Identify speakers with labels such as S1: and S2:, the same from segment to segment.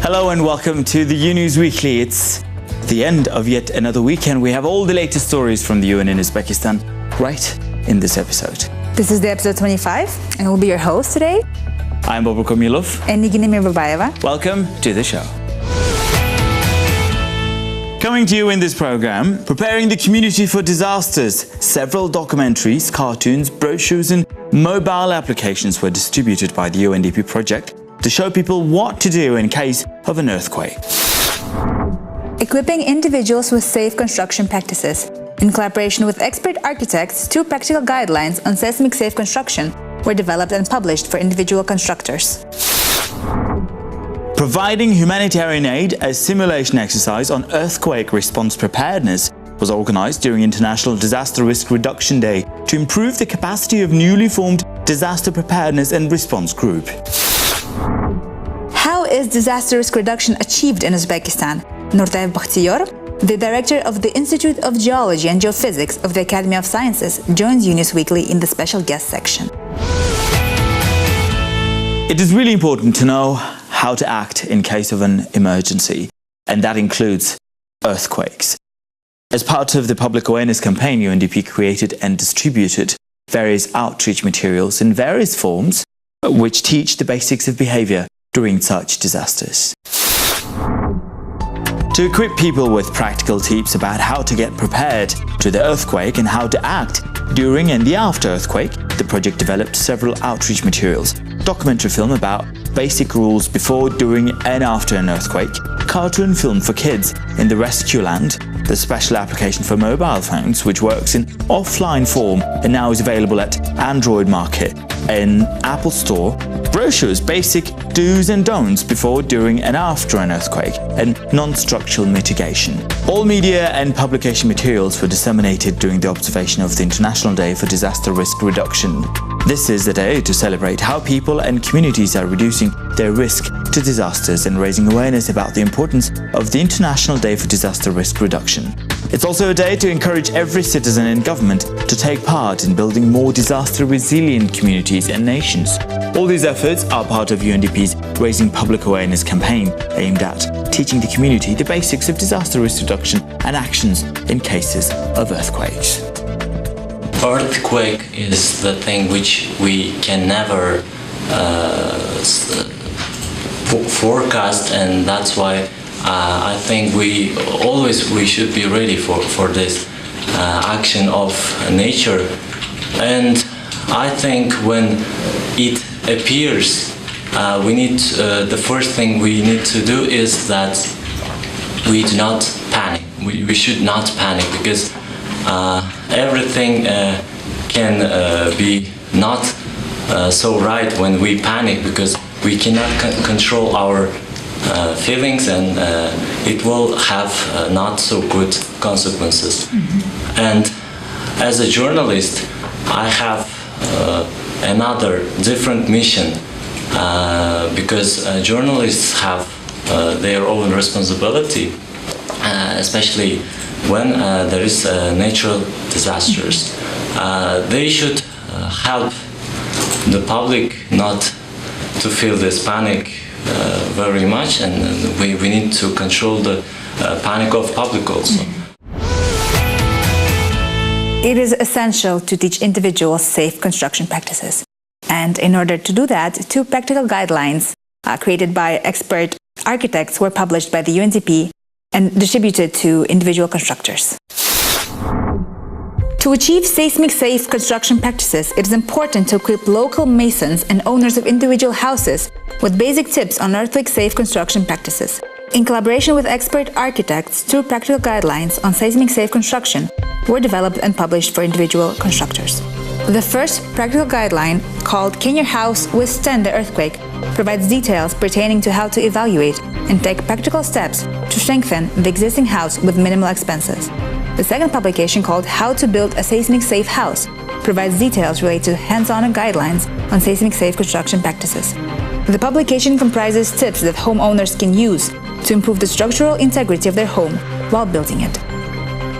S1: Hello and welcome to the UNews Weekly. It's the end of yet another weekend. We have all the latest stories from the UN in Uzbekistan right in this episode.
S2: This is the episode 25 and we'll be your host today.
S1: I'm Bobur Komilov.
S2: And Nigina Mirbabayeva.
S1: Welcome to the show. Coming to you in this program, preparing the community for disasters. Several documentaries, cartoons, brochures and mobile applications were distributed by the UNDP project to show people what to do in case of an earthquake.
S2: Equipping individuals with safe construction practices. In collaboration with expert architects, 2 practical guidelines on seismic safe construction were developed and published for individual constructors.
S1: Providing humanitarian aid, a simulation exercise on earthquake response preparedness was organized during International Disaster Risk Reduction Day to improve the capacity of newly formed Disaster Preparedness and Response Group.
S2: How is disaster risk reduction achieved in Uzbekistan? Nurtayev Bakhtiyor, the director of the Institute of Geology and Geophysics of the Academy of Sciences, joins UNews Weekly in the special guest section.
S1: It is really important to know how to act in case of an emergency, and that includes earthquakes. As part of the public awareness campaign, UNDP created and distributed various outreach materials in various forms which teach the basics of behavior during such disasters. To equip people with practical tips about how to get prepared to the earthquake and how to act during and the after earthquake, the project developed several outreach materials, documentary film about basic rules before, during and after an earthquake, cartoon film for kids in the rescue land, the special application for mobile phones which works in offline form and now is available at Android Market and Apple Store, brochures, basic do's and don'ts before, during and after an earthquake, and non-structural mitigation. All media and publication materials were disseminated during the observation of the International Day for Disaster Risk Reduction. This is the day to celebrate how people and communities are reducing their risk to disasters and raising awareness about the importance of the International Day for Disaster Risk Reduction. It's also a day to encourage every citizen and government to take part in building more disaster-resilient communities and nations. All these efforts are part of UNDP's Raising Public Awareness campaign aimed at teaching the community the basics of disaster risk reduction and actions in cases of earthquakes.
S3: Earthquake is the thing which we can never forecast, and that's why I think we should be ready for this action of nature. And I think when it appears, the first thing we need to do is that we do not panic. We should not panic, because everything can be not so right when we panic, because we cannot control our feelings, and it will have not so good consequences. Mm-hmm. And as a journalist, I have another different mission, because journalists have their own responsibility, especially when there is natural disasters. They should help the public not to feel this panic very much, and we need to control the panic of public also.
S2: It is essential to teach individuals safe construction practices. And in order to do that, 2 practical guidelines created by expert architects were published by the UNDP and distributed to individual constructors. To achieve seismic safe construction practices, it is important to equip local masons and owners of individual houses with basic tips on earthquake-safe construction practices. In collaboration with expert architects, 2 practical guidelines on seismic safe construction were developed and published for individual constructors. The first practical guideline, called Can Your House Withstand the Earthquake?, provides details pertaining to how to evaluate and take practical steps to strengthen the existing house with minimal expenses. The second publication, called How to Build a Seismic Safe House, provides details related to hands-on guidelines on seismic safe construction practices. The publication comprises tips that homeowners can use to improve the structural integrity of their home while building it.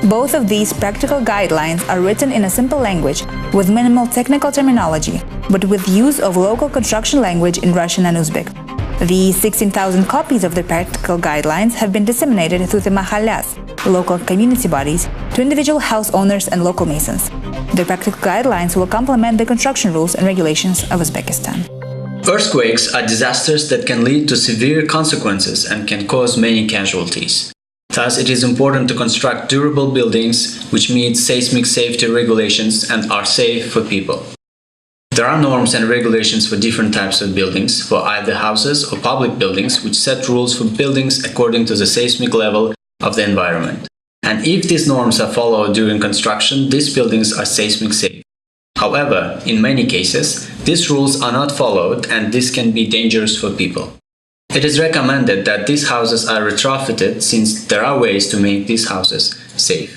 S2: Both of these practical guidelines are written in a simple language with minimal technical terminology, but with use of local construction language in Russian and Uzbek. The 16,000 copies of the practical guidelines have been disseminated through the mahallas, local community bodies, to individual house owners and local masons. The practical guidelines will complement the construction rules and regulations of Uzbekistan.
S4: Earthquakes are disasters that can lead to severe consequences and can cause many casualties. Thus, it is important to construct durable buildings which meet seismic safety regulations and are safe for people. There are norms and regulations for different types of buildings, for either houses or public buildings, which set rules for buildings according to the seismic level of the environment. And if these norms are followed during construction, these buildings are seismic safe. However, in many cases, these rules are not followed and this can be dangerous for people. It is recommended that these houses are retrofitted since there are ways to make these houses safe.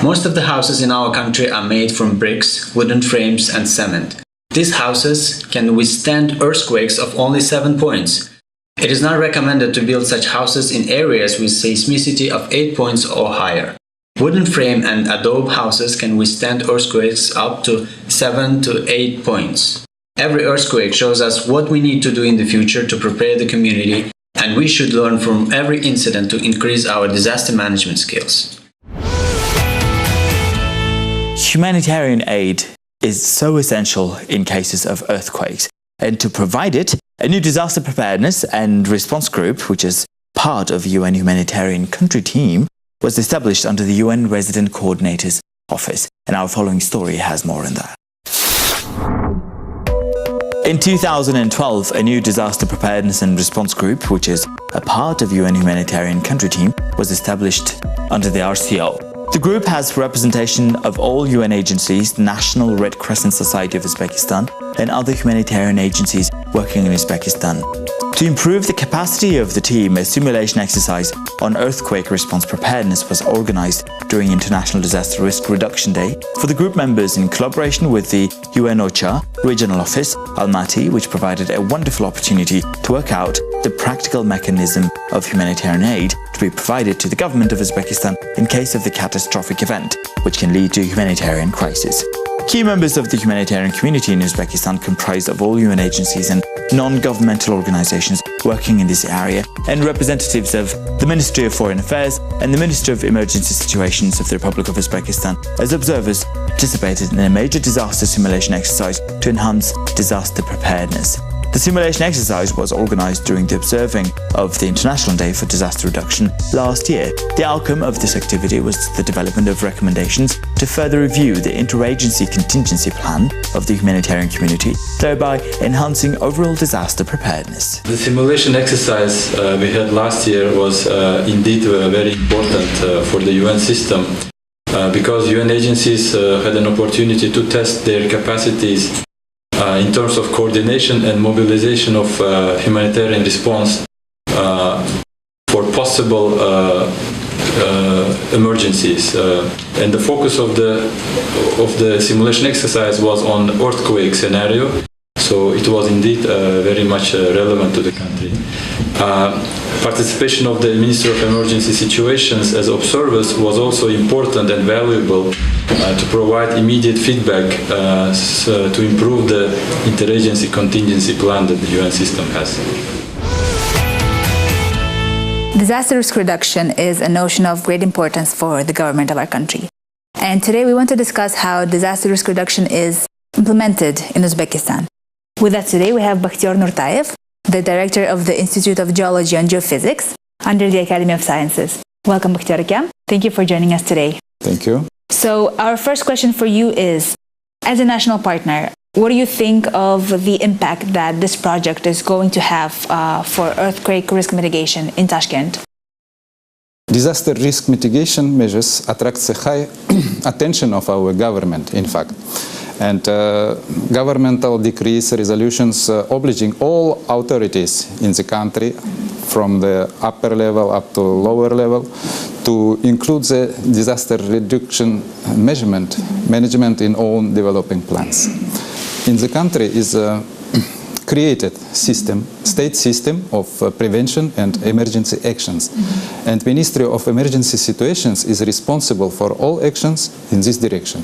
S4: Most of the houses in our country are made from bricks, wooden frames and cement. These houses can withstand earthquakes of only 7 points. It is not recommended to build such houses in areas with seismicity of 8 points or higher. Wooden frame and adobe houses can withstand earthquakes up to 7 to 8 points. Every earthquake shows us what we need to do in the future to prepare the community, and we should learn from every incident to increase our disaster management skills.
S1: Humanitarian aid is so essential in cases of earthquakes, and to provide it, a new disaster preparedness and response group, which is part of UN Humanitarian Country Team, was established under the UN Resident Coordinator's Office, and our following story has more on that. In 2012, a new disaster preparedness and response group, which is a part of UN Humanitarian Country Team, was established under the RCO. The group has representation of all UN agencies, the National Red Crescent Society of Uzbekistan, and other humanitarian agencies working in Uzbekistan. To improve the capacity of the team, a simulation exercise on earthquake response preparedness was organized during International Disaster Risk Reduction Day for the group members in collaboration with the UN OCHA Regional Office, Almaty, which provided a wonderful opportunity to work out the practical mechanism of humanitarian aid to be provided to the government of Uzbekistan in case of the catastrophic event, which can lead to humanitarian crisis. Key members of the humanitarian community in Uzbekistan comprise of all UN agencies and non-governmental organizations working in this area, and representatives of the Ministry of Foreign Affairs and the Ministry of Emergency Situations of the Republic of Uzbekistan as observers participated in a major disaster simulation exercise to enhance disaster preparedness. The simulation exercise was organized during the observing of the International Day for Disaster Reduction last year. The outcome of this activity was the development of recommendations to further review the interagency contingency plan of the humanitarian community, thereby enhancing overall disaster preparedness.
S5: The simulation exercise we had last year was indeed very important for the UN system because UN agencies had an opportunity to test their capacities in terms of coordination and mobilization of humanitarian response for possible emergencies. And the focus of the simulation exercise was on earthquake scenario, so it was indeed very much relevant to the country. Participation of the Minister of Emergency Situations as observers was also important and valuable to provide immediate feedback to improve the interagency contingency plan that the UN system has.
S2: Disaster risk reduction is a notion of great importance for the government of our country. And today we want to discuss how disaster risk reduction is implemented in Uzbekistan. With us today we have Bakhtiyor Nurtayev, the director of the Institute of Geology and Geophysics under the Academy of Sciences. Welcome, Bakhtiyor. Thank you for joining us today.
S6: Thank you.
S2: So our first question for you is, as a national partner, what do you think of the impact that this project is going to have for earthquake risk mitigation in Tashkent?
S6: Disaster risk mitigation measures attracts a high attention of our government, in fact. And governmental decrees, resolutions obliging all authorities in the country, from the upper level up to lower level, to include the disaster reduction management in all developing plans. In the country is created state system of prevention and emergency actions. And Ministry of Emergency Situations is responsible for all actions in this direction.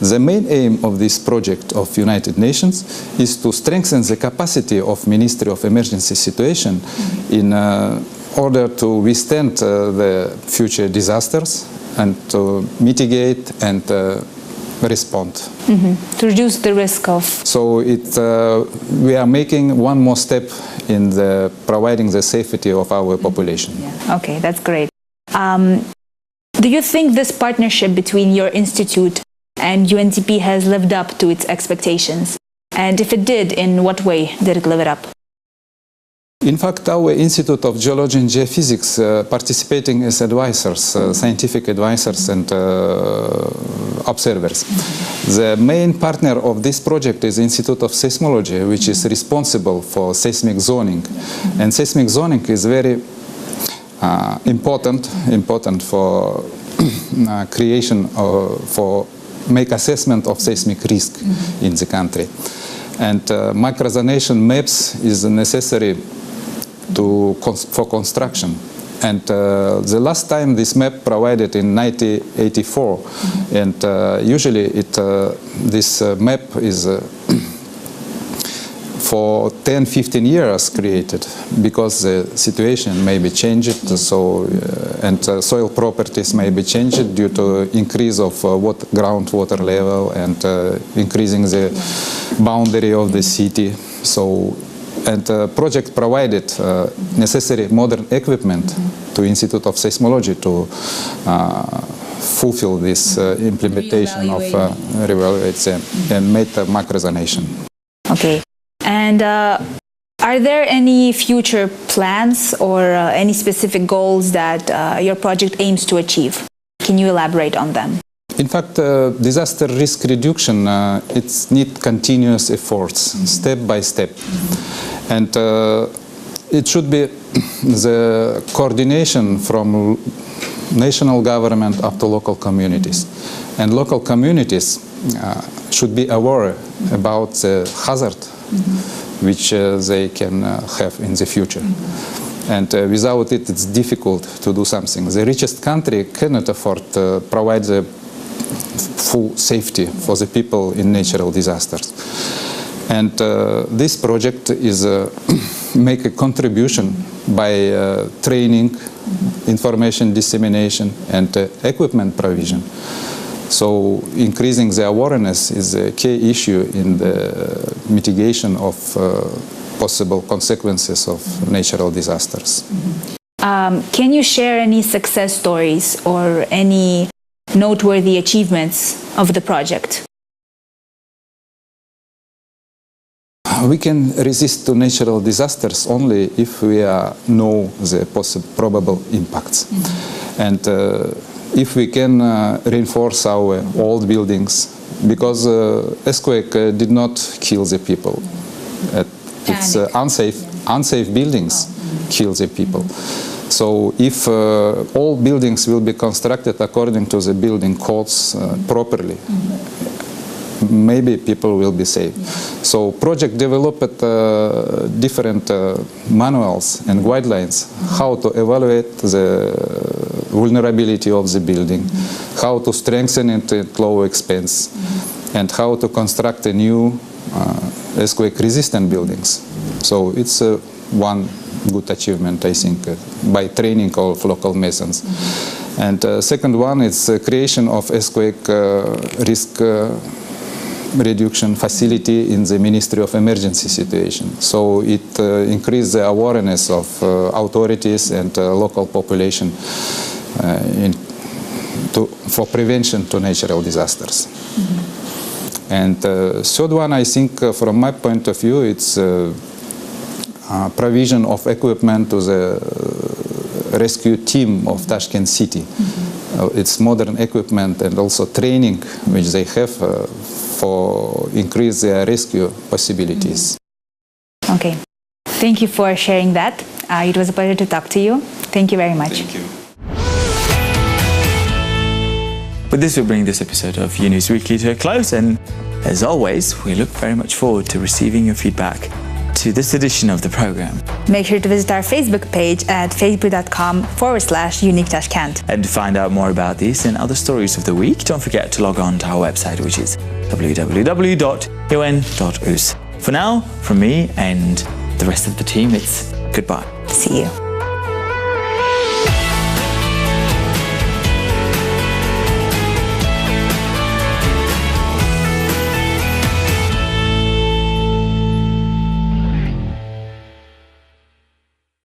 S6: The main aim of this project of United Nations is to strengthen the capacity of Ministry of Emergency Situation in order to withstand the future disasters and to mitigate and respond.
S2: To reduce the risk of...
S6: So we are making one more step in providing the safety of our population.
S2: Yeah. Okay, that's great. Do you think this partnership between your institute and UNDP has lived up to its expectations? And if it did, in what way did it live it up?
S6: In fact, our Institute of Geology and Geophysics participating as advisors, scientific advisors and observers. The main partner of this project is Institute of Seismology, which is responsible for seismic zoning. And seismic zoning is very important for creation for make assessment of seismic risk in the country. And microzonation maps is necessary for construction. And the last time this map provided in 1984, and usually this map is for 10-15 years created, because the situation may be changed, and soil properties may be changed due to increase of groundwater level and increasing the boundary of the city. And the project provided necessary modern equipment to Institute of Seismology to fulfill this implementation of reevaluate and make the microzonation.
S2: Okay. And are there any future plans or any specific goals that your project aims to achieve? Can you elaborate on them?
S6: In fact, disaster risk reduction, it needs continuous efforts, step by step. And it should be the coordination from national government up to local communities. And local communities should be aware about the hazard which they can have in the future. And without it, it's difficult to do something. The richest country cannot afford to provide the full safety for the people in natural disasters. And this project is make a contribution by training, information dissemination, and equipment provision. So increasing the awareness is a key issue in the mitigation of possible consequences of natural disasters.
S2: Can you share any success stories or any noteworthy achievements of the project?
S6: We can resist to natural disasters only if we know the probable impacts. And if we can reinforce our old buildings, because earthquake did not kill the people. It's unsafe buildings kill the people. So if all buildings will be constructed according to the building codes properly, maybe people will be safe. So project developed different manuals and guidelines how to evaluate the vulnerability of the building, how to strengthen it at low expense, and how to construct a new earthquake-resistant buildings. So it's one good achievement, I think, by training of local masons. And second one is creation of earthquake risk reduction facility in the Ministry of Emergency Situation. So it increased the awareness of authorities and local population for prevention to natural disasters. And third one, I think, from my point of view, it's provision of equipment to the rescue team of Tashkent city. It's modern equipment and also training which they have for increase their rescue possibilities.
S2: Okay. Thank you for sharing that. It was a pleasure to talk to you. Thank you very much.
S6: Thank you.
S1: With this, we'll bring this episode of UNews Weekly to a close, and as always, we look very much forward to receiving your feedback. To to this edition of the program.
S2: Make sure to visit our Facebook page at facebook.com/unique-kant.
S1: And to find out more about these and other stories of the week, don't forget to log on to our website, which is www.un.uz. For now, from me and the rest of the team, it's goodbye.
S2: See you.